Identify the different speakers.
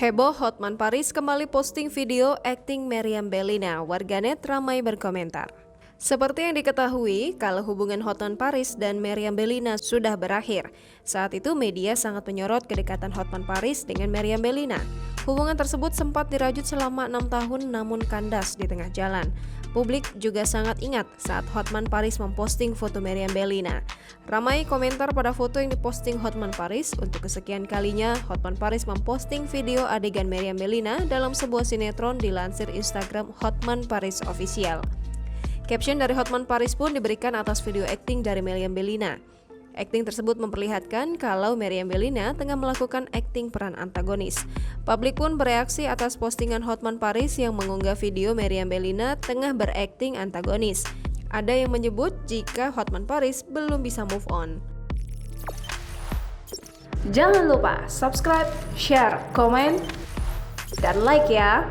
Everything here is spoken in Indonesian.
Speaker 1: Heboh, Hotman Paris kembali posting video akting Meriam Bellina. Warganet ramai berkomentar. Seperti yang diketahui, kalau hubungan Hotman Paris dan Meriam Bellina sudah berakhir. Saat itu media sangat menyorot kedekatan Hotman Paris dengan Meriam Bellina. Hubungan tersebut sempat dirajut selama 6 tahun namun kandas di tengah jalan. Publik juga sangat ingat saat Hotman Paris memposting foto Meriam Bellina. Ramai komentar pada foto yang diposting Hotman Paris. Untuk kesekian kalinya, Hotman Paris memposting video adegan Meriam Bellina dalam sebuah sinetron dilansir Instagram Hotman Paris Official. Caption dari Hotman Paris pun diberikan atas video akting dari Meriam Bellina. Akting tersebut memperlihatkan kalau Meriam Bellina tengah melakukan akting peran antagonis. Publik pun bereaksi atas postingan Hotman Paris yang mengunggah video Meriam Bellina tengah berakting antagonis. Ada yang menyebut jika Hotman Paris belum bisa move on. Jangan lupa subscribe, share, komen, dan like ya!